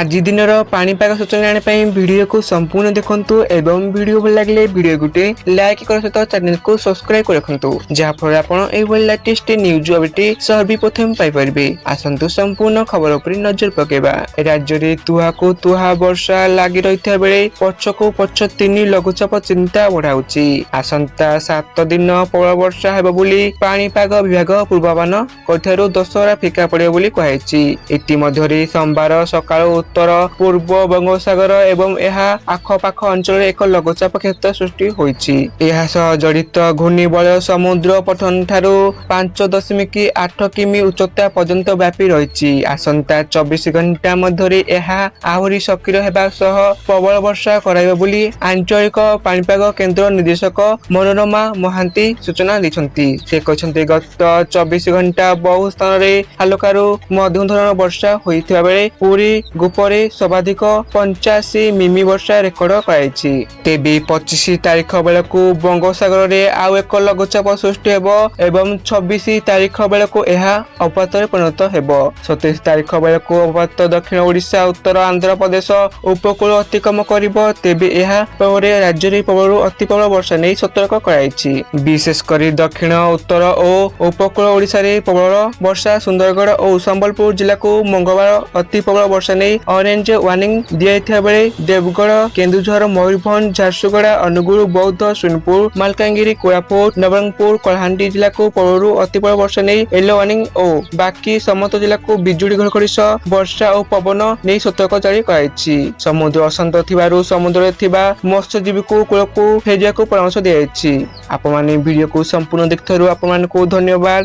आज दिनर पाणीपाग सूचना जानापी वीडियो को संपूर्ण देखंतु एवं वीडियो भल लगे वीडियो गोटे लाइक कर सहित चैनल को सब्सक्राइब कर रखंतु जहाँफल आपण एभली लेटेस्ट न्यूज अपडेट सर्वप्रथम पाई परिबे। आसंतु संपूर्ण खबर उपर नजर पकेबा। राज्य में तुहा को तुहा वर्षा लागि रहिथा बेले पछको पछ 3 लघुचाप चिंता बढ़ाउची। आसंता 7 दिन प्रबल वर्षा हेबो बोली पाणीपाग विभाग पूर्वानुमान करथिबारु दशहरा फिका पड़े बोली कहैछि। इति मध्यरे सोमवार सकाळ उत्तर पूर्व बंगोपसागर एवं यह आखपाख अंचल एक लघुचाप क्षेत्र सृष्टि होइछि। यह सह जड़ित घूर्णिबलय समुद्र पठन ठारू 5.8 किमी उच्चता पर्यंत व्यापी रहिछि। आसंता 24 घंटा मध्यरे यह आहुरी सक्रिय हेबा सह प्रबल वर्षा कराइबा बोली आंचलिक पाणीपाग केन्द्र निर्देशक मनोरमा महांती सूचना दैछन्ति। से कहछन्ति गत 24 घंटा बहु स्थान रे हल्कारू मध्यम धरण वर्षा होइथिबा बेले पूरी गुपरे सर्वाधिक 85 मिमी वर्षा रेकर्ड कराइछि। तेबे 25 तारीख बेलकू बंगोपसागर रे आउ एक लघुचाप सृष्टि हेबो एवं 26 तारीख बेलकू यह अवपातरे परिणत हेबो। 27 तारीख बेलकू अवपात दक्षिण ओडिशा उत्तर आंध्र प्रदेश उपकूल अतिक्रम करिबो। तेबे यह परे राज्य रे प्रबल अति प्रबल वर्षा नै सतर्क कराइछि। विशेष करी दक्षिण उत्तर और उपकूल ओडिशा रे प्रबल वर्षा सुंदरगढ़ और संबलपुर जिला को मंगलवार अति प्रबल वर्षा नहीं ऑरेंज वार्निंग दिया बेले देवगढ़ केन्दुझर मयूरभंज झारसुगुड़ा अनुगुल बौद्ध सोनपुर मालकानगिरी कोरापुट नवरंगपुर कलाहांडी जिला को प्रबल अति प्रबल वर्षा नहीं येलो वार्निंग और बाकी समस्त जिला को बिजुड़ी घड़घड़ी सह वर्षा और पवन नहीं सतर्क जारी कराइछि। समुद्र अशांत थिबारु समुद्र थिबा मत्स्यजीवी को कूल को फेरिया को परामर्श दिया। आपण माने वीडियो को संपूर्ण देखथारु आपण मानकु धन्यवाद।